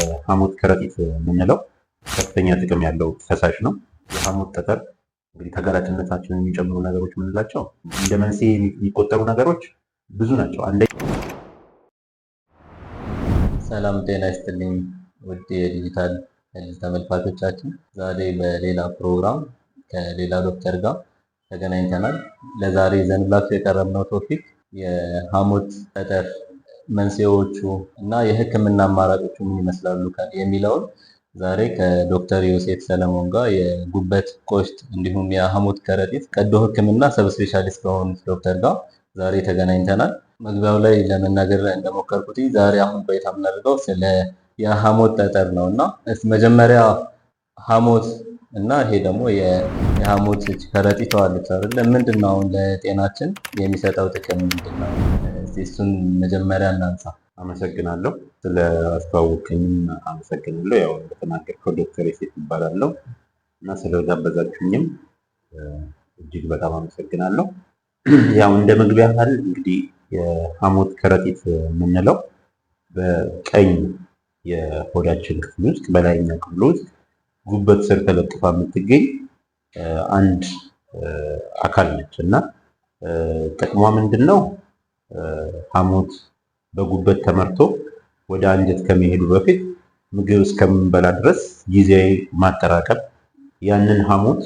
የሐሞት ከረጢት የምንለው ከፍተኛ ጥቅም ያለው ፈሳሽ ነው። የሐሞት ጠጠር እንግዲህ ተጋላጭነታችንን የሚጨምሩ ነገሮች የምንላቸው እንደ መንስኤ የሚቆጠሩ ነገሮች ብዙ ናቸው። ሰላም ጤና ይስጥልኝ ውድ የዲጂታል ሄልዝ ተመልካቾቻችን፣ ዛሬ በሌላ ፕሮግራም ከሌላ ዶክተር ጋር ተገናኝተናል። ለዛሬ ይዘንላችሁ የቀረብነው ቶፒክ የሐሞት ጠጠር መንስኤዎቹ እና የሕክምና አማራጮቹ ምን ይመስላሉ የሚለውን ዛሬ ከዶክተር ዮሴፍ ሰለሞን ጋር የጉበት ቆሽት እንዲሁም የሐሞት ከረጢት ቀዶ ሕክምና ሰብ ስፔሻሊስት ከሆኑት ዶክተር ጋር ዛሬ ተገናኝተናል። መግቢያው ላይ ለመናገር እንደሞከርኩት ዛሬ አሁን ቆይታ የምናደርገው ስለ የሐሞት ጠጠር ነው እና መጀመሪያ ሐሞት እና ይሄ ደግሞ የሐሞት ከረጢት አለች አይደለ? ምንድን ነው አሁን ለጤናችን የሚሰጠው ጥቅም ምንድን ነው? እሱን መጀመሪያ እናንሳ። አመሰግናለሁ። ስለ አስተዋወቀኝም አመሰግናለሁ። ያው እንደተናገርከው ዶክተር ዮሴፍ ይባላለሁ እና ስለጋበዛችሁኝም እጅግ በጣም አመሰግናለሁ። ያው እንደ መግቢያ ያህል እንግዲህ የሐሞት ከረጢት የምንለው በቀኝ የሆዳችን ክፍል ውስጥ በላይኛው ክፍል ውስጥ ጉበት ስር ተለጥፋ የምትገኝ አንድ አካል ነች እና ጥቅሟ ምንድን ነው? ሐሞት በጉበት ተመርቶ ወደ አንጀት ከመሄዱ በፊት ምግብ እስከምንበላ ድረስ ጊዜያዊ ማጠራቀም፣ ያንን ሐሞት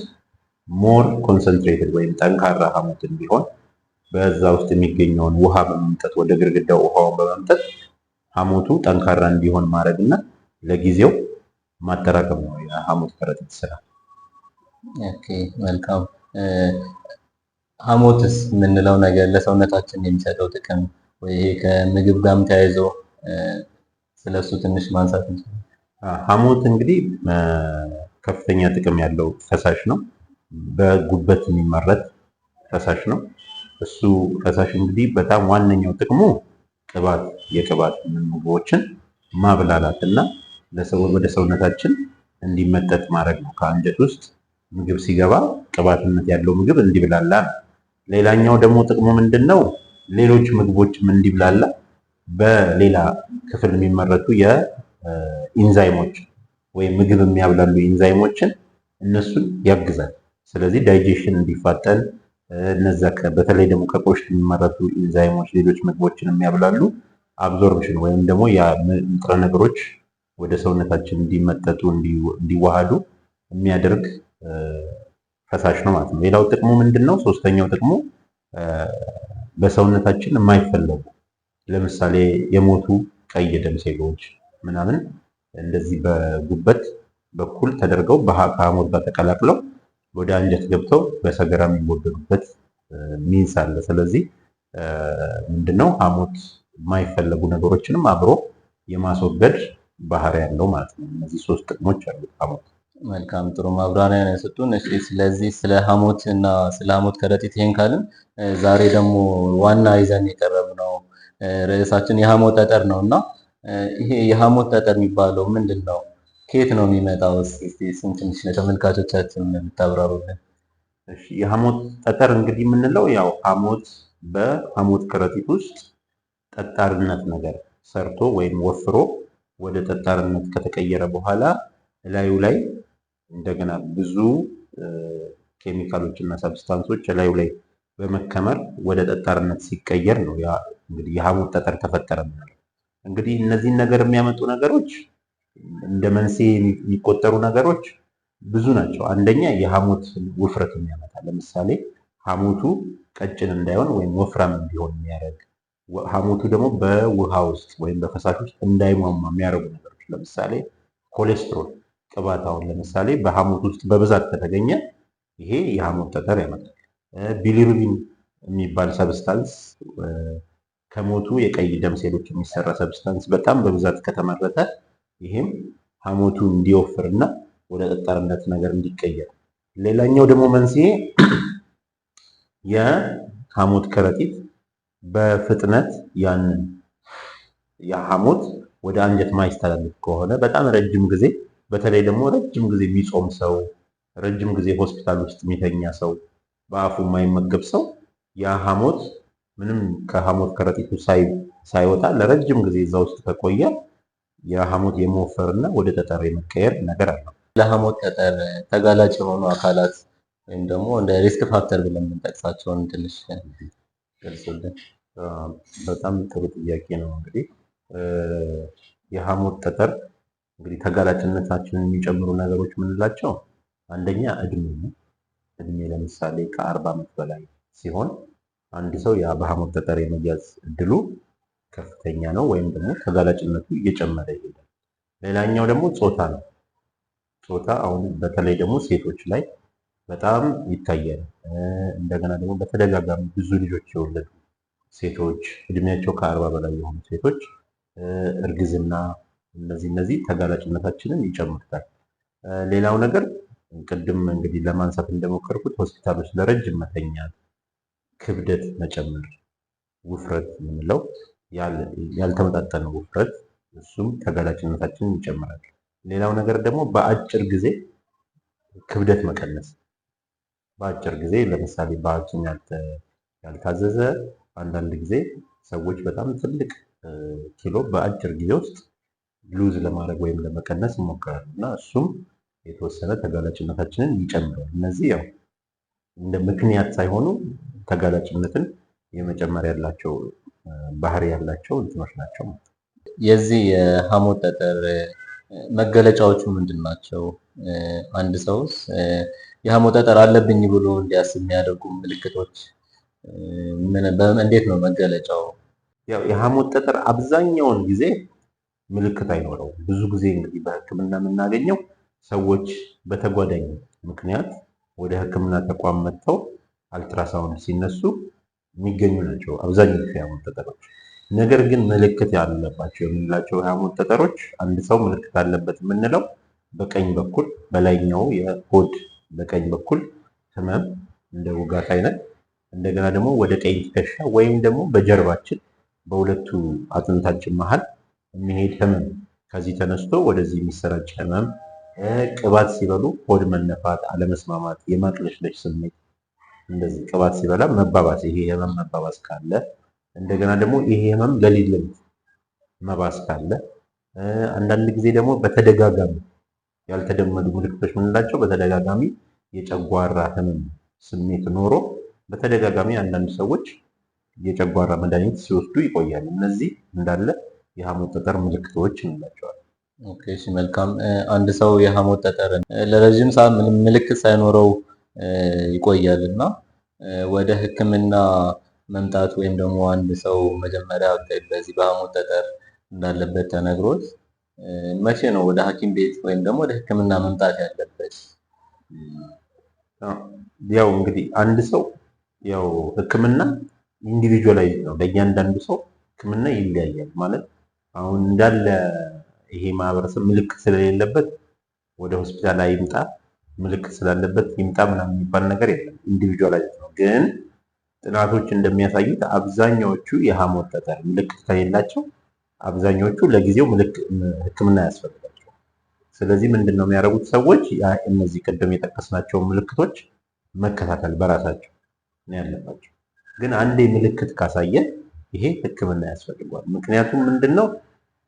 ሞር ኮንሰንትሬትድ ወይም ጠንካራ ሐሞት እንዲሆን በዛ ውስጥ የሚገኘውን ውሃ በመምጠጥ ወደ ግድግዳው ውሃውን በመምጠጥ ሐሞቱ ጠንካራ እንዲሆን ማድረግ እና ለጊዜው ማጠራቀም ነው የሐሞት ከረጢት ስራ። ኦኬ መልካም። ሐሞትስ የምንለው ነገር ለሰውነታችን የሚሰጠው ጥቅም ወይ ይሄ ከምግብ ጋርም ተያይዞ ስለሱ ትንሽ ማንሳት እንችላለን? ሐሞት እንግዲህ ከፍተኛ ጥቅም ያለው ፈሳሽ ነው። በጉበት የሚመረት ፈሳሽ ነው። እሱ ፈሳሽ እንግዲህ በጣም ዋነኛው ጥቅሙ የቅባት ምግቦችን ማብላላት እና ወደ ሰውነታችን እንዲመጠጥ ማድረግ ነው። ከአንጀት ውስጥ ምግብ ሲገባ ቅባትነት ያለው ምግብ እንዲብላላ ነው። ሌላኛው ደግሞ ጥቅሙ ምንድን ነው? ሌሎች ምግቦችም እንዲብላላ በሌላ ክፍል የሚመረቱ የኢንዛይሞች ወይም ምግብ የሚያብላሉ ኢንዛይሞችን እነሱን ያግዛል። ስለዚህ ዳይጀሽን እንዲፋጠን እነዛ በተለይ ደግሞ ከቆሽት የሚመረቱ ኢንዛይሞች ሌሎች ምግቦችን የሚያብላሉ አብዞርብሽን ወይም ደግሞ ንጥረ ነገሮች ወደ ሰውነታችን እንዲመጠጡ እንዲዋሃዱ የሚያደርግ ፈሳሽ ነው ማለት ነው። ሌላው ጥቅሙ ምንድን ነው? ሶስተኛው ጥቅሙ በሰውነታችን የማይፈለጉ ለምሳሌ የሞቱ ቀይ ደም ሴሎች ምናምን እንደዚህ በጉበት በኩል ተደርገው ከሐሞት ጋር ተቀላቅለው ወደ አንጀት ገብተው በሰገራ የሚወገዱበት ሚንስ አለ። ስለዚህ ምንድነው ሐሞት የማይፈለጉ ነገሮችንም አብሮ የማስወገድ ባህሪ ያለው ማለት ነው። እነዚህ ሶስት ጥቅሞች አሉት ሐሞት። መልካም ጥሩ ማብራሪያ ነው የሰጡን። እሺ ስለዚህ ስለ ሐሞት እና ስለ ሐሞት ከረጢት ይሄን ካልን ዛሬ ደግሞ ዋና ይዘን የቀረብነው ርዕሳችን የሐሞት ጠጠር ነው እና ይሄ የሐሞት ጠጠር የሚባለው ምንድን ነው? ከየት ነው የሚመጣው? እስኪ እሱን ትንሽ ለተመልካቾቻችን የምታብራሩልን። እሺ የሐሞት ጠጠር እንግዲህ የምንለው ያው ሐሞት በሐሞት ከረጢት ውስጥ ጠጣርነት ነገር ሰርቶ ወይም ወፍሮ ወደ ጠጣርነት ከተቀየረ በኋላ እላዩ ላይ እንደገና ብዙ ኬሚካሎች እና ሰብስታንሶች እላዩ ላይ በመከመር ወደ ጠጣርነት ሲቀየር ነው ያ እንግዲህ የሐሞት ጠጠር ተፈጠረ ማለት። እንግዲህ እነዚህን ነገር የሚያመጡ ነገሮች እንደ መንስኤ የሚቆጠሩ ነገሮች ብዙ ናቸው። አንደኛ የሐሞት ውፍረት የሚያመጣ ለምሳሌ ሐሞቱ ቀጭን እንዳይሆን ወይም ወፍራም እንዲሆን የሚያደርግ፣ ሐሞቱ ደግሞ በውሃ ውስጥ ወይም በፈሳሽ ውስጥ እንዳይሟሟ የሚያደርጉ ነገሮች ለምሳሌ ኮሌስትሮል ቅባት፣ አሁን ለምሳሌ በሐሞት ውስጥ በብዛት ከተገኘ ይሄ የሐሞት ጠጠር ያመጣል። ቢሊሩቢን የሚባል ሰብስታንስ ከሞቱ የቀይ ደም ሴሎች የሚሰራ ሰብስታንስ በጣም በብዛት ከተመረተ ይሄም ሐሞቱ እንዲወፍርና ወደ ጠጣርነት ነገር እንዲቀየር። ሌላኛው ደግሞ መንስኤ የሐሞት ከረጢት በፍጥነት ያንን የሐሞት ወደ አንጀት ማይስተላለፍ ከሆነ በጣም ረጅም ጊዜ በተለይ ደግሞ ረጅም ጊዜ የሚጾም ሰው፣ ረጅም ጊዜ ሆስፒታል ውስጥ የሚተኛ ሰው፣ በአፉ የማይመገብ ሰው ያ ሐሞት ምንም ከሐሞት ከረጢቱ ሳይወጣ ለረጅም ጊዜ እዛ ውስጥ ከቆየ የሐሞት የመወፈርና ወደ ጠጠር የመቀየር ነገር አለው። ለሐሞት ጠጠር ተጋላጭ የሆኑ አካላት ወይም ደግሞ እንደ ሪስክ ፋክተር ብለን የምንጠቅሳቸውን ትንሽ ገልጹልን። በጣም ጥሩ ጥያቄ ነው። እንግዲህ የሐሞት ጠጠር እንግዲህ ተጋላጭነታችንን የሚጨምሩ ነገሮች የምንላቸው አንደኛ እድሜ ነው። እድሜ ለምሳሌ ከ40 ዓመት በላይ ሲሆን አንድ ሰው ያ በሐሞት ጠጠር የመያዝ እድሉ ከፍተኛ ነው፣ ወይም ደግሞ ተጋላጭነቱ እየጨመረ ይሄዳል። ሌላኛው ደግሞ ጾታ ነው። ጾታ አሁን በተለይ ደግሞ ሴቶች ላይ በጣም ይታያል። እንደገና ደግሞ በተደጋጋሚ ብዙ ልጆች የወለዱ ሴቶች፣ እድሜያቸው ከ40 በላይ የሆኑ ሴቶች፣ እርግዝና፣ እነዚህ ተጋላጭነታችንን ይጨምሩታል። ሌላው ነገር ቅድም እንግዲህ ለማንሳት እንደሞከርኩት ሆስፒታሎች ለረጅም መተኛት፣ ክብደት መጨመር፣ ውፍረት የምንለው ያልተመጣጠነ ውፍረት፣ እሱም ተጋላጭነታችንን ይጨምራል። ሌላው ነገር ደግሞ በአጭር ጊዜ ክብደት መቀነስ። በአጭር ጊዜ ለምሳሌ በሐኪም ያልታዘዘ አንዳንድ ጊዜ ሰዎች በጣም ትልቅ ኪሎ በአጭር ጊዜ ውስጥ ሉዝ ለማድረግ ወይም ለመቀነስ ይሞክራሉ እና እሱም የተወሰነ ተጋላጭነታችንን ይጨምራል። እነዚህ ያው እንደ ምክንያት ሳይሆኑ ተጋላጭነትን የመጨመር ያላቸው ባህሪ ያላቸው እንትኖች ናቸው። የዚህ የሐሞት ጠጠር መገለጫዎቹ ምንድን ናቸው? አንድ ሰውስ የሐሞት ጠጠር አለብኝ ብሎ እንዲያስብ የሚያደርጉ ምልክቶች እንዴት ነው መገለጫው? ያው የሐሞት ጠጠር አብዛኛውን ጊዜ ምልክት አይኖረውም። ብዙ ጊዜ እንግዲህ በሕክምና የምናገኘው ሰዎች በተጓዳኝ ምክንያት ወደ ሕክምና ተቋም መጥተው አልትራሳውንድ ሲነሱ የሚገኙ ናቸው አብዛኞቹ የሐሞት ጠጠሮች። ነገር ግን ምልክት ያለባቸው የምንላቸው የሐሞት ጠጠሮች አንድ ሰው ምልክት አለበት የምንለው በቀኝ በኩል በላይኛው የሆድ በቀኝ በኩል ህመም እንደ ውጋት አይነት፣ እንደገና ደግሞ ወደ ቀኝ ትከሻ ወይም ደግሞ በጀርባችን በሁለቱ አጥንታችን መሃል የሚሄድ ህመም፣ ከዚህ ተነስቶ ወደዚህ የሚሰራጭ ህመም፣ ቅባት ሲበሉ ሆድ መነፋት፣ አለመስማማት፣ የማቅለሽለሽ ስሜት፣ እንደዚህ ቅባት ሲበላ መባባስ፣ ይሄ ህመም መባባስ ካለ፣ እንደገና ደግሞ ይሄ ህመም ሌሊት መባስ ካለ፣ አንዳንድ ጊዜ ደግሞ በተደጋጋሚ ያልተደመዱ ምልክቶች የምንላቸው በተደጋጋሚ የጨጓራ ህመም ስሜት ኖሮ በተደጋጋሚ አንዳንድ ሰዎች የጨጓራ መድኃኒት ሲወስዱ ይቆያሉ። እነዚህ እንዳለ የሐሞት ጠጠር ምልክቶች እንላቸዋለን። ኦኬ፣ እሺ፣ መልካም። አንድ ሰው የሐሞት ጠጠር ለረጅም ሰዓት ምንም ምልክት ሳይኖረው ይቆያል እና ወደ ሕክምና መምጣት ወይም ደግሞ አንድ ሰው መጀመሪያ በዚህ በሐሞት ጠጠር እንዳለበት ተነግሮት መቼ ነው ወደ ሐኪም ቤት ወይም ደግሞ ወደ ሕክምና መምጣት ያለበት? ያው እንግዲህ አንድ ሰው ያው ሕክምና ኢንዲቪጁዋላይዝ ነው። ለእያንዳንዱ ሰው ሕክምና ይለያያል። ማለት አሁን እንዳለ ይሄ ማህበረሰብ ምልክት ስለሌለበት ወደ ሆስፒታል አይምጣ፣ ምልክት ስላለበት ይምጣ ምናምን የሚባል ነገር የለም። ኢንዲቪጁዋላይዝ ነው። ግን ጥናቶች እንደሚያሳዩት አብዛኛዎቹ የሐሞት ጠጠር ምልክት ከሌላቸው አብዛኛዎቹ ለጊዜው ሕክምና ያስፈልጋቸው። ስለዚህ ምንድን ነው የሚያደርጉት ሰዎች እነዚህ ቅድም የጠቀስናቸውን ምልክቶች መከታተል በራሳቸው ነው ያለባቸው። ግን አንዴ ምልክት ካሳየ ይሄ ሕክምና ያስፈልጓል። ምክንያቱም ምንድነው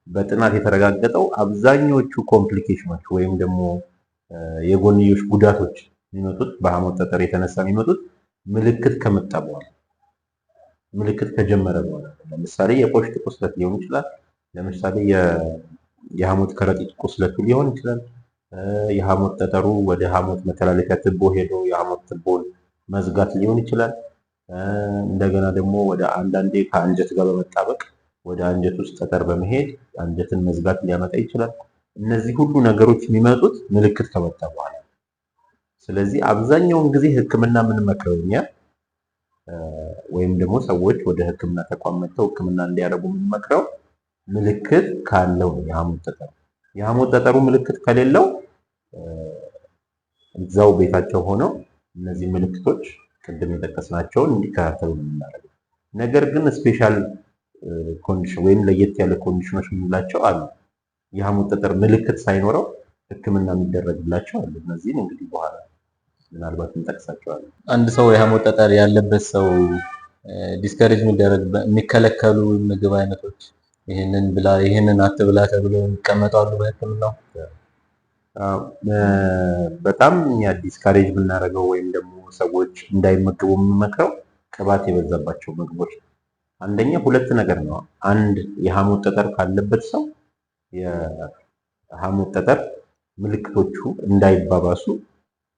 በጥናት የተረጋገጠው አብዛኞቹ ኮምፕሊኬሽኖች ወይም ደግሞ የጎንዮሽ ጉዳቶች የሚመጡት በሐሞት ጠጠር የተነሳ የሚመጡት ምልክት ከመጣ በኋላ ምልክት ከጀመረ በኋላ ለምሳሌ የቆሽት ቁስለት ሊሆን ይችላል። ለምሳሌ የሐሞት ከረጢት ቁስለቱ ሊሆን ይችላል። የሐሞት ጠጠሩ ወደ ሐሞት መተላለፊያ ትቦ ሄዶ የሐሞት ትቦን መዝጋት ሊሆን ይችላል። እንደገና ደግሞ ወደ አንዳንዴ ከአንጀት ጋር በመጣበቅ ወደ አንጀት ውስጥ ጠጠር በመሄድ አንጀትን መዝጋት ሊያመጣ ይችላል። እነዚህ ሁሉ ነገሮች የሚመጡት ምልክት ከመጣ በኋላ። ስለዚህ አብዛኛውን ጊዜ ሕክምና የምንመክረው እኛ ወይም ደግሞ ሰዎች ወደ ሕክምና ተቋም መጥተው ሕክምና እንዲያደርጉ የምንመክረው ምልክት ካለው የሐሞት ጠጠር። የሐሞት ጠጠሩ ምልክት ከሌለው እዛው ቤታቸው ሆነው እነዚህ ምልክቶች ቅድም የጠቀስናቸውን እንዲከታተሉ ነው የምናደርገው። ነገር ግን ስፔሻል ኮንዲሽን ወይም ለየት ያለ ኮንዲሽኖች የምንላቸው አሉ። የሐሞት ጠጠር ምልክት ሳይኖረው ሕክምና የሚደረግላቸው አሉ። እነዚህን እንግዲህ በኋላ ምናልባት እንጠቅሳቸዋለን። አንድ ሰው የሐሞት ጠጠር ያለበት ሰው ዲስከሬጅ የሚከለከሉ ምግብ አይነቶች ይህንን ብላ ይህንን አትብላ ተብሎ ይቀመጣሉ በህክምናው? በጣም እኛ ዲስካሬጅ የምናደርገው ወይም ደግሞ ሰዎች እንዳይመገቡ የምንመክረው ቅባት የበዛባቸው ምግቦች። አንደኛ ሁለት ነገር ነው። አንድ የሐሞት ጠጠር ካለበት ሰው የሐሞት ጠጠር ምልክቶቹ እንዳይባባሱ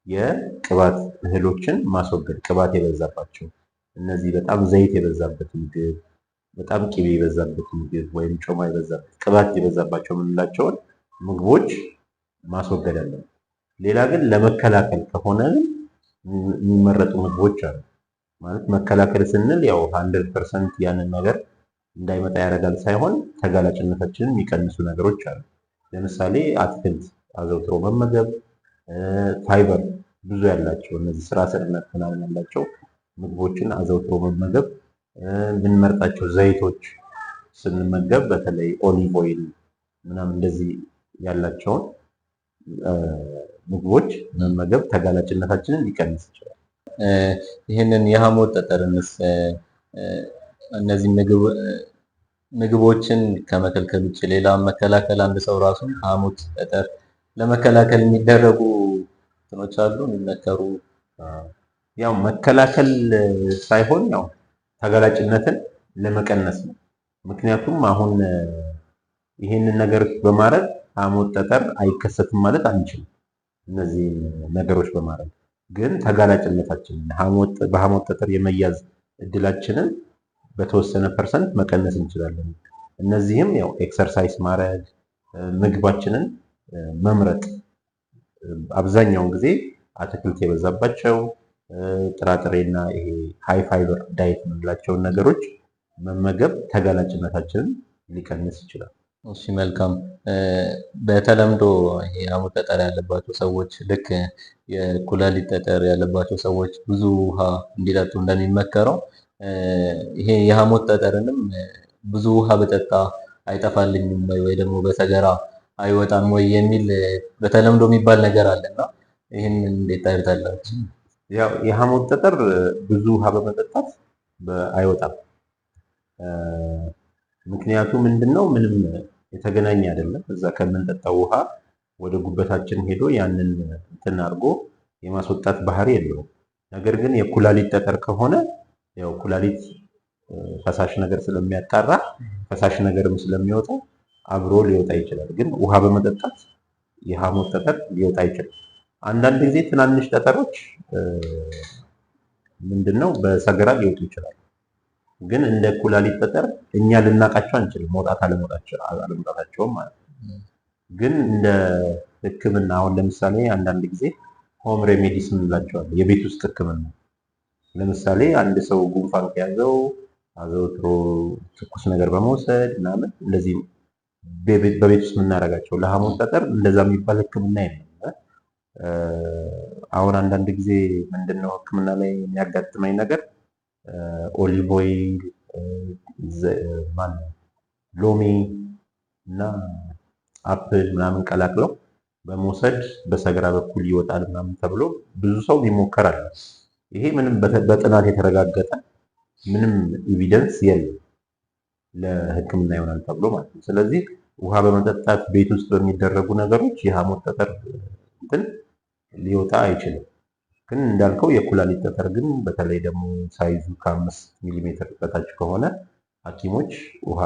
የቅባት እህሎችን ማስወገድ። ቅባት የበዛባቸው እነዚህ በጣም ዘይት የበዛበት ምግብ፣ በጣም ቅቤ የበዛበት ምግብ ወይም ጮማ የበዛበት ቅባት የበዛባቸው የምንላቸውን ምግቦች ማስወገድ አለን። ሌላ ግን ለመከላከል ከሆነ የሚመረጡ ምግቦች አሉ። ማለት መከላከል ስንል ያው 100% ያንን ነገር እንዳይመጣ ያደርጋል ሳይሆን ተጋላጭነታችንን የሚቀንሱ ነገሮች አሉ። ለምሳሌ አትክልት አዘውትሮ መመገብ፣ ፋይበር ብዙ ያላቸው እነዚህ ስራ ስርነት ምናምን ያላቸው ምግቦችን አዘውትሮ መመገብ፣ የምንመርጣቸው ዘይቶች ስንመገብ በተለይ ኦሊቭ ኦይል ምናምን እንደዚህ ያላቸውን ምግቦች መመገብ ተጋላጭነታችንን ሊቀንስ ይችላል። ይህንን የሐሞት ጠጠርንስ እነዚህ ምግቦችን ከመከልከል ውጭ ሌላ መከላከል አንድ ሰው ራሱን ሐሞት ጠጠር ለመከላከል የሚደረጉ እንትኖች አሉ የሚመከሩ? ያው መከላከል ሳይሆን ያው ተጋላጭነትን ለመቀነስ ነው። ምክንያቱም አሁን ይህንን ነገር በማድረግ ሐሞት ጠጠር አይከሰትም ማለት አንችልም። እነዚህ ነገሮች በማድረግ ግን ተጋላጭነታችንን በሐሞት ጠጠር የመያዝ እድላችንን በተወሰነ ፐርሰንት መቀነስ እንችላለን። እነዚህም ያው ኤክሰርሳይዝ ማድረግ፣ ምግባችንን መምረጥ፣ አብዛኛውን ጊዜ አትክልት የበዛባቸው ጥራጥሬና ይሄ ሃይ ፋይበር ዳይት የምንላቸውን ነገሮች መመገብ ተጋላጭነታችንን ሊቀንስ ይችላል። እሺ መልካም። በተለምዶ የሐሞት ጠጠር ያለባቸው ሰዎች ልክ የኩላሊት ጠጠር ያለባቸው ሰዎች ብዙ ውሃ እንዲጠጡ እንደሚመከረው ይሄ የሐሞት ጠጠርንም ብዙ ውሃ በጠጣ አይጠፋልኝም ወይ ደግሞ በሰገራ አይወጣም ወይ የሚል በተለምዶ የሚባል ነገር አለና ይህን እንዴት ታዩታላችሁ? ያው የሐሞት ጠጠር ብዙ ውሃ በመጠጣት አይወጣም። ምክንያቱ ምንድነው? ምንም የተገናኘ አይደለም። እዛ ከምንጠጣው ውሃ ወደ ጉበታችን ሄዶ ያንን እንትን አድርጎ የማስወጣት ባህሪ የለውም። ነገር ግን የኩላሊት ጠጠር ከሆነ ያው ኩላሊት ፈሳሽ ነገር ስለሚያጣራ ፈሳሽ ነገርም ስለሚወጣ አብሮ ሊወጣ ይችላል። ግን ውሃ በመጠጣት የሐሞት ጠጠር ሊወጣ አይችልም። አንዳንድ ጊዜ ትናንሽ ጠጠሮች ምንድነው በሰገራ ሊወጡ ይችላል። ግን እንደ ኩላሊት ጠጠር እኛ ልናቃቸው አንችልም፣ መውጣት አለመውጣታቸውም ማለት ነው። ግን እንደ ሕክምና አሁን ለምሳሌ አንዳንድ ጊዜ ሆም ሬሜዲስ እንላቸዋለን፣ የቤት ውስጥ ሕክምና። ለምሳሌ አንድ ሰው ጉንፋን ከያዘው አዘውትሮ ትኩስ ነገር በመውሰድ ምናምን እንደዚህ በቤት ውስጥ የምናደርጋቸው ለሐሞት ጠጠር እንደዛ የሚባል ሕክምና የለም። አሁን አንዳንድ ጊዜ ምንድነው ሕክምና ላይ የሚያጋጥመኝ ነገር ኦሊቭ ኦይል፣ ሎሚ እና አፕል ምናምን ቀላቅለው በመውሰድ በሰገራ በኩል ይወጣል ምናምን ተብሎ ብዙ ሰው ይሞከራል። ይሄ ምንም በጥናት የተረጋገጠ ምንም ኤቪደንስ የለም ለሕክምና ይሆናል ተብሎ ማለት ነው። ስለዚህ ውሃ በመጠጣት ቤት ውስጥ በሚደረጉ ነገሮች የሐሞት ጠጠር እንትን ሊወጣ አይችልም። ግን እንዳልከው የኩላሊት ጠጠር ግን በተለይ ደግሞ ሳይዙ ከ5 ሚሊሜትር በታች ከሆነ ሐኪሞች ውሃ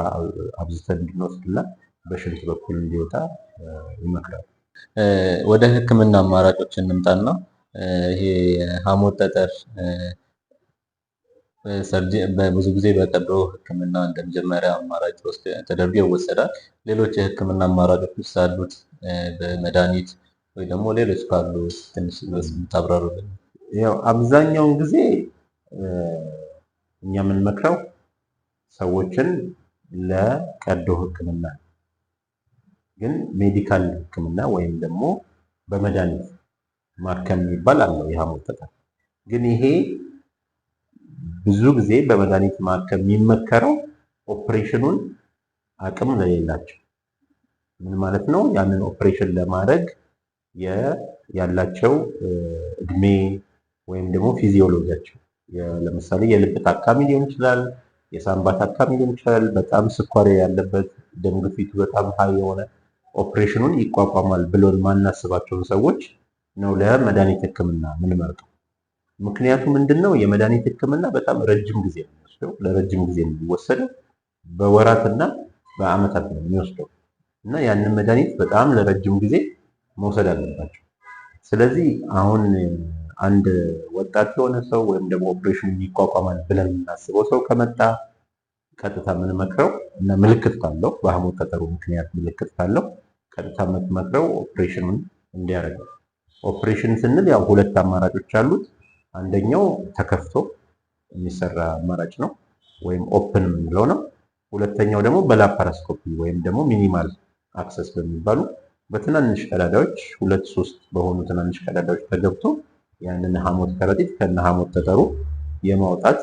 አብዝተን እንድንወስድና በሽንት በኩል እንዲወጣ ይመክራል። ወደ ሕክምና አማራጮች እንምጣና ይሄ ሐሞት ጠጠር ብዙ ጊዜ በቀዶ ሕክምና እንደ መጀመሪያ አማራጭ ውስጥ ተደርጎ ይወሰዳል። ሌሎች የሕክምና አማራጮች ውስጥ አሉት በመድኃኒት ወይ ደግሞ ሌሎች ካሉ ትንሽ ታብራሩልን። ያው አብዛኛውን ጊዜ እኛ የምንመክረው ሰዎችን ለቀዶ ሕክምና ግን ሜዲካል ሕክምና ወይም ደግሞ በመድኃኒት ማከም የሚባል አለው የሐሞት ጠጠር። ግን ይሄ ብዙ ጊዜ በመድኃኒት ማከም የሚመከረው ኦፕሬሽኑን አቅም ለሌላቸው። ምን ማለት ነው? ያንን ኦፕሬሽን ለማድረግ ያላቸው እድሜ ወይም ደግሞ ፊዚዮሎጂያቸው፣ ለምሳሌ የልብ ታካሚ ሊሆን ይችላል፣ የሳምባ ታካሚ ሊሆን ይችላል፣ በጣም ስኳር ያለበት፣ ደም ግፊቱ በጣም ሀይ የሆነ ኦፕሬሽኑን ይቋቋማል ብሎን ማናስባቸውን ሰዎች ነው ለመድኃኒት ሕክምና የምንመርጠው። ምክንያቱ ምንድነው? የመድኃኒት ሕክምና በጣም ረጅም ጊዜ ነው የሚወስደው። ለረጅም ጊዜ ነው የሚወሰደው፣ በወራትና በአመታት ነው የሚወስደው እና ያንን መድኃኒት በጣም ለረጅም ጊዜ መውሰድ አለባቸው። ስለዚህ አሁን አንድ ወጣት የሆነ ሰው ወይም ደግሞ ኦፕሬሽን ይቋቋማል ብለን የምናስበው ሰው ከመጣ ቀጥታ የምንመክረው እና ምልክት ካለው በሐሞት ጠጠሩ ምክንያት ምልክት ካለው ቀጥታ የምንመክረው ኦፕሬሽኑን እንዲያደርግ። ኦፕሬሽን ስንል ያው ሁለት አማራጮች አሉት። አንደኛው ተከፍቶ የሚሰራ አማራጭ ነው ወይም ኦፕን የምንለው ነው። ሁለተኛው ደግሞ በላፓራስኮፒ ወይም ደግሞ ሚኒማል አክሰስ በሚባሉ በትናንሽ ቀዳዳዎች 2-3 በሆኑ ትናንሽ ቀዳዳዎች ተገብቶ ያንን ሐሞት ከረጢት ከነ ሐሞት ጠጠሩ የማውጣት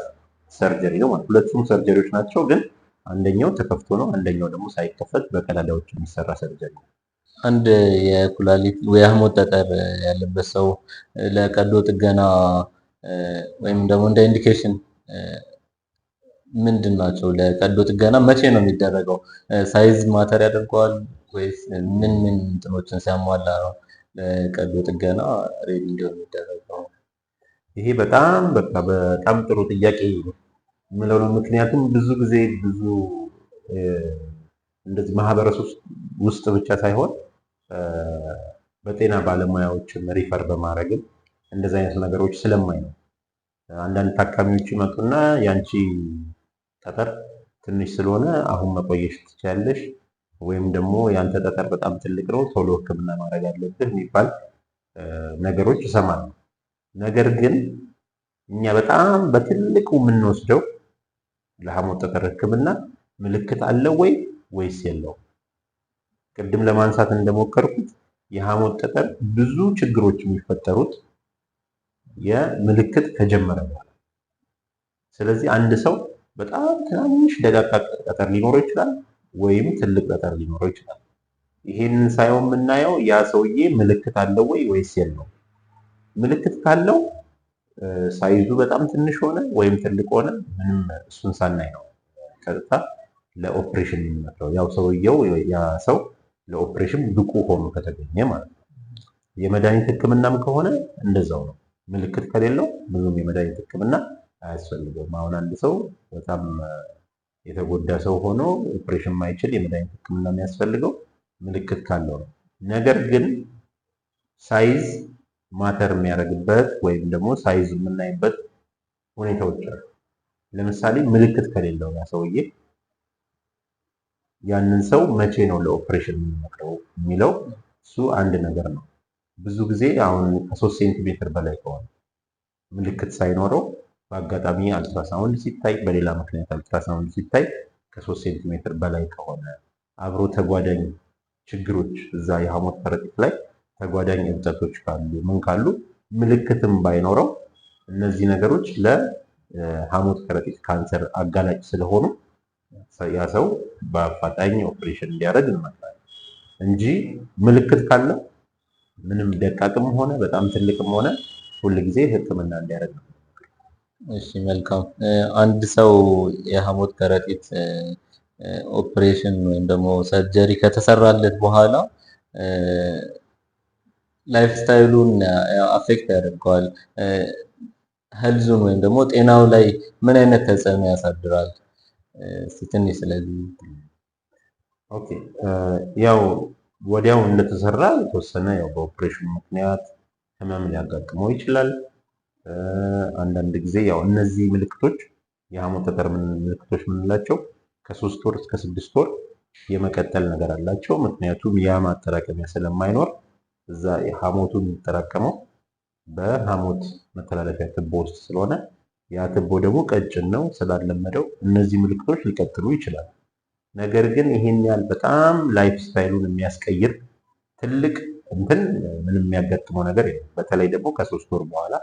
ሰርጀሪ ነው ማለት። ሁለቱም ሰርጀሪዎች ናቸው፣ ግን አንደኛው ተከፍቶ ነው፣ አንደኛው ደግሞ ሳይከፈት በቀዳዳዎች የሚሰራ ሰርጀሪ ነው። አንድ የኩላሊት ወይ ሐሞት ጠጠር ያለበት ሰው ለቀዶ ጥገና ወይም ደግሞ እንደ ኢንዲኬሽን ምንድን ናቸው? ለቀዶ ጥገና መቼ ነው የሚደረገው? ሳይዝ ማተር ያደርገዋል ወይስ ምን እንትኖችን ሲያሟላ ነው ለቀዶ ጥገና ሬዲ እንዲሆን የሚደረገው? ይሄ በጣም ጥሩ ጥያቄ የምለው ነው። ምክንያቱም ብዙ ጊዜ እንደዚህ ማህበረሰብ ውስጥ ብቻ ሳይሆን በጤና ባለሙያዎችም ሪፈር በማድረግም እንደዚህ አይነት ነገሮች ስለማይ ነው። አንዳንድ ታካሚዎች ይመጡና ያንቺ ጠጠር ትንሽ ስለሆነ አሁን መቆየሽ ትችያለሽ፣ ወይም ደግሞ ያንተ ጠጠር በጣም ትልቅ ነው ቶሎ ሕክምና ማድረግ አለብህ የሚባል ነገሮች ይሰማሉ። ነገር ግን እኛ በጣም በትልቁ የምንወስደው ለሐሞት ጠጠር ሕክምና ምልክት አለው ወይስ የለውም? ቅድም ለማንሳት እንደሞከርኩት የሐሞት ጠጠር ብዙ ችግሮች የሚፈጠሩት የምልክት ከጀመረ በኋላ። ስለዚህ አንድ ሰው በጣም ትናንሽ ደቃቃ ጠጠር ሊኖረው ይችላል ወይም ትልቅ ጠጠር ሊኖረው ይችላል። ይሄንን ሳይሆን የምናየው ያ ሰውዬ ምልክት አለው ወይስ የለውም። ምልክት ካለው ሳይዙ በጣም ትንሽ ሆነ ወይም ትልቅ ሆነ ምንም እሱን ሳናይ ነው ቀጥታ ለኦፕሬሽን የሚመጣው። ያው ሰውየው ያ ሰው ለኦፕሬሽን ብቁ ሆኖ ከተገኘ ማለት ነው። የመድኃኒት ሕክምናም ከሆነ እንደዛው ነው። ምልክት ከሌለው ብዙም የመድኃኒት ሕክምና አያስፈልገውም። አሁን አንድ ሰው በጣም የተጎዳ ሰው ሆኖ ኦፕሬሽን ማይችል የመድኃኒት ሕክምና የሚያስፈልገው ምልክት ካለው ነው። ነገር ግን ሳይዝ ማተር የሚያደርግበት ወይም ደግሞ ሳይዝ የምናይበት ሁኔታዎች አሉ። ለምሳሌ ምልክት ከሌለው ያ ሰውዬ ያንን ሰው መቼ ነው ለኦፕሬሽን የምንመክረው የሚለው እሱ አንድ ነገር ነው። ብዙ ጊዜ አሁን ከ3 ሴንቲሜትር በላይ ከሆነ ምልክት ሳይኖረው በአጋጣሚ አልትራሳውንድ ሲታይ፣ በሌላ ምክንያት አልትራሳውንድ ሲታይ ከ3 ሴንቲሜትር በላይ ከሆነ አብሮ ተጓዳኝ ችግሮች እዛ የሐሞት ከረጢት ላይ ተጓዳኝ እብጠቶች ካሉ ምልክትም ባይኖረው እነዚህ ነገሮች ለሐሞት ከረጢት ካንሰር አጋላጭ ስለሆኑ ያ ሰው በአፋጣኝ ኦፕሬሽን እንዲያደርግ እንመክራለን እንጂ ምልክት ካለ ምንም ደቃቅም ሆነ በጣም ትልቅም ሆነ ሁልጊዜ ሕክምና እንዲያደርግ ነው። እሺ መልካም። አንድ ሰው የሐሞት ከረጢት ኦፕሬሽን ወይም ደግሞ ሰርጀሪ ከተሰራለት በኋላ ላይፍ ስታይሉን አፌክት ያደርገዋል። ሄልዙን ወይም ደግሞ ጤናው ላይ ምን አይነት ተጽዕኖ ያሳድራል? ትንሽ ስለዚህ። ኦኬ ያው ወዲያው እንደተሰራ የተወሰነ ያው በኦፕሬሽን ምክንያት ህመም ሊያጋጥመው ይችላል። አንዳንድ ጊዜ ያው እነዚህ ምልክቶች የሐሞት ጠጠር ምልክቶች የምንላቸው ከ3 ወር እስከ 6 ወር የመቀጠል ነገር አላቸው። ምክንያቱም ያ ማጠራቀሚያ ስለማይኖር እዛ ሐሞቱ የሚጠራቀመው በሐሞት መተላለፊያ ትቦ ውስጥ ስለሆነ ያ ትቦ ደግሞ ቀጭን ነው ስላለመደው እነዚህ ምልክቶች ሊቀጥሉ ይችላል። ነገር ግን ይሄን ያህል በጣም ላይፍ ስታይሉን የሚያስቀይር ትልቅ ምንም የሚያጋጥመው ነገር የለም። በተለይ ደግሞ ከ3 ወር በኋላ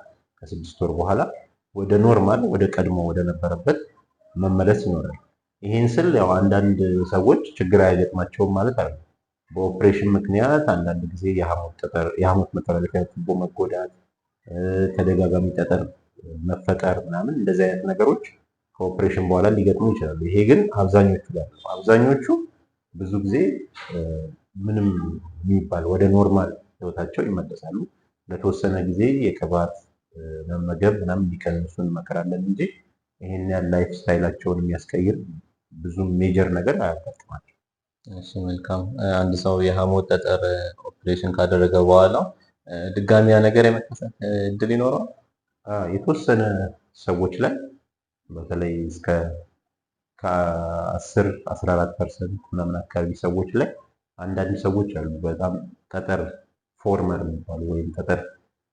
ከ6 ወር በኋላ ወደ ኖርማል ወደ ቀድሞ ወደ ነበረበት መመለስ ይኖራል። ይሄን ስል ያው አንዳንድ ሰዎች ችግር አያገጥማቸውም ማለት አይደለም። በኦፕሬሽን ምክንያት አንዳንድ ጊዜ የሐሞት መተላለፊያ ትቦ መጎዳት፣ ተደጋጋሚ ጠጠር መፈጠር ምናምን እንደዚህ አይነት ነገሮች ከኦፕሬሽን በኋላ ሊገጥሙ ይችላሉ። ይሄ ግን አብዛኞቹ ጋር ነው። አብዛኞቹ ብዙ ጊዜ ምንም የሚባል ወደ ኖርማል ህይወታቸው ይመለሳሉ። ለተወሰነ ጊዜ የቅባት መመገብ ምናምን እንዲቀንሱ እንመክራለን እንጂ ይሄን ያህል ላይፍ ስታይላቸውን የሚያስቀይር ብዙም ሜጀር ነገር አያጋጥማቸው። እሺ መልካም። አንድ ሰው የሐሞት ጠጠር ኦፕሬሽን ካደረገ በኋላ ድጋሚ ያ ነገር የመከሰት እድል ይኖረዋል? የተወሰነ ሰዎች ላይ በተለይ እስከ ከ10-14% ምናምን አካባቢ ሰዎች ላይ አንዳንድ ሰዎች አሉ በጣም ጠጠር ፎርመር የሚባሉ ወይም ጠጠር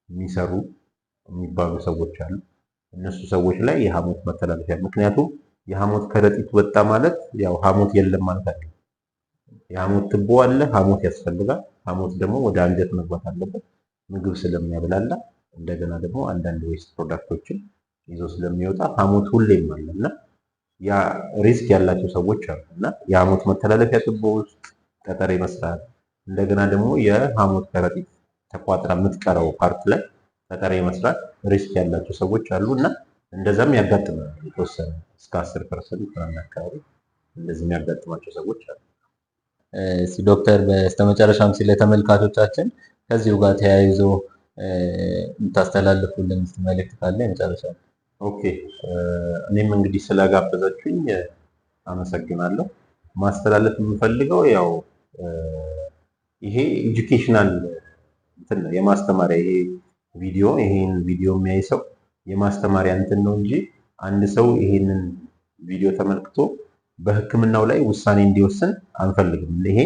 የሚሰሩ የሚባሉ ሰዎች አሉ። እነሱ ሰዎች ላይ የሐሞት መተላለፊያ ምክንያቱም የሐሞት ከረጢት ወጣ ማለት ያው ሐሞት የለም ማለት አይደለም። የሐሞት ትቦ አለ፣ ሐሞት ያስፈልጋል። ሐሞት ደግሞ ወደ አንጀት መግባት አለበት ምግብ ስለሚያብላላ፣ እንደገና ደግሞ አንዳንድ ዌስት ፕሮዳክቶችን ይዞ ስለሚወጣ ሐሞት ሁሌም አለ እና ያ ሪስክ ያላቸው ሰዎች አሉ እና የሐሞት መተላለፊያ ትቦ ውስጥ ጠጠር የመስራት እንደገና ደግሞ የሐሞት ከረጢት ተቋጥራ የምትቀረው ፓርት ላይ ጠጠር የመስራት ሪስክ ያላቸው ሰዎች አሉ እና እንደዛም ያጋጥማል። የተወሰነ እስከ 10% ምናምን አካባቢ እንደዚህ የሚያጋጥማቸው ሰዎች አሉ። ዶክተር በስተመጨረሻም ስለ ተመልካቾቻችን ከዚሁ ጋር ተያይዞ የምታስተላልፉልን መልእክት ካለ የመጨረሻ። ኦኬ፣ እኔም እንግዲህ ስለጋበዛችሁኝ አመሰግናለሁ። ማስተላለፍ የምፈልገው ያው ይሄ ኤጁኬሽናል እንትን ነው፣ የማስተማሪያ ይሄ ይሄን ቪዲዮ የሚያይ ሰው የማስተማሪያ እንትን ነው እንጂ አንድ ሰው ይሄንን ቪዲዮ ተመልክቶ በሕክምናው ላይ ውሳኔ እንዲወስን አንፈልግም። ይሄ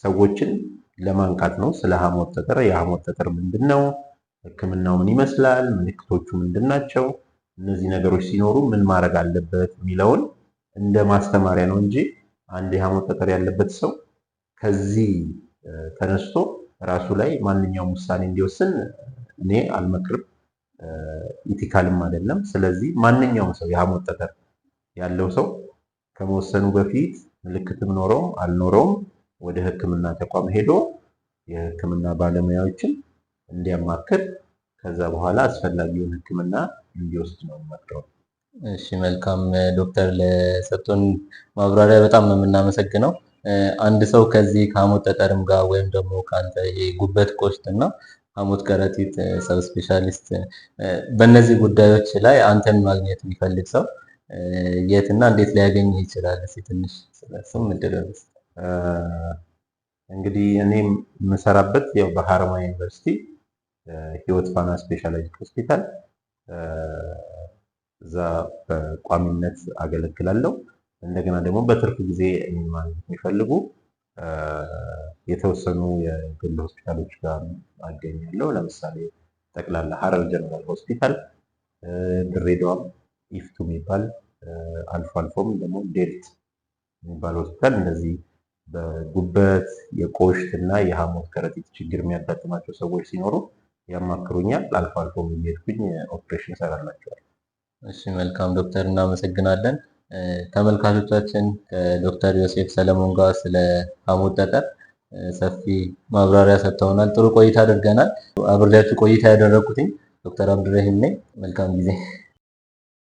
ሰዎችን ለማንቃት ነው። ስለ ሐሞት ጠጠር፣ የሐሞት ጠጠር ምንድን ነው፣ ሕክምናው ምን ይመስላል፣ ምልክቶቹ ምንድን ናቸው፣ እነዚህ ነገሮች ሲኖሩ ምን ማድረግ አለበት የሚለውን እንደ ማስተማሪያ ነው እንጂ አንድ የሐሞት ጠጠር ያለበት ሰው ከዚህ ተነስቶ ራሱ ላይ ማንኛውም ውሳኔ እንዲወስን እኔ አልመክርም፣ ኢቲካልም አይደለም። ስለዚህ ማንኛውም ሰው የሐሞት ጠጠር ያለው ሰው ከመወሰኑ በፊት ምልክትም ኖረውም አልኖረውም ወደ ሕክምና ተቋም ሄዶ የሕክምና ባለሙያዎችን እንዲያማክር ከዛ በኋላ አስፈላጊውን ሕክምና እንዲወስድ ነው የምመክረው። እሺ መልካም ዶክተር፣ ለሰጡን ማብራሪያ በጣም ነው የምናመሰግነው። አንድ ሰው ከዚህ ከሐሞት ጠጠርም ጋር ወይም ደግሞ ከአንተ የጉበት ቆሽት እና ሐሞት ከረጢት ሰብ ስፔሻሊስት በእነዚህ ጉዳዮች ላይ አንተን ማግኘት የሚፈልግ ሰው የትና እንዴት ሊያገኝ ይችላል? እስኪ ትንሽ ስለሱም እንድረስ። እንግዲህ እኔ የምሰራበት ያው በሐረማያ ዩኒቨርሲቲ ህይወት ፋና ስፔሻላይዝድ ሆስፒታል እዛ በቋሚነት አገለግላለሁ። እንደገና ደግሞ በትርፍ ጊዜ እኔን ማግኘት የሚፈልጉ የተወሰኑ የግል ሆስፒታሎች ጋር አገኛለሁ። ለምሳሌ ጠቅላላ ሐረር ጀነራል ሆስፒታል፣ ድሬዳዋም ኢፍቱ የሚባል አልፎ አልፎም ደግሞ ዴልት የሚባል ሆስፒታል እንደዚህ በጉበት የቆሽት እና የሐሞት ከረጢት ችግር የሚያጋጥማቸው ሰዎች ሲኖሩ ያማክሩኛል። አልፎ አልፎም እየሄድኩኝ ኦፕሬሽን እሰራላቸዋለሁ። እሺ መልካም ዶክተር፣ እናመሰግናለን። ተመልካቾቻችን ከዶክተር ዮሴፍ ሰለሞን ጋር ስለ ሐሞት ጠጠር ሰፊ ማብራሪያ ሰጥተውናል። ጥሩ ቆይታ አድርገናል። አብሬያችሁ ቆይታ ያደረኩትኝ ዶክተር አብዱረሂም ነኝ። መልካም ጊዜ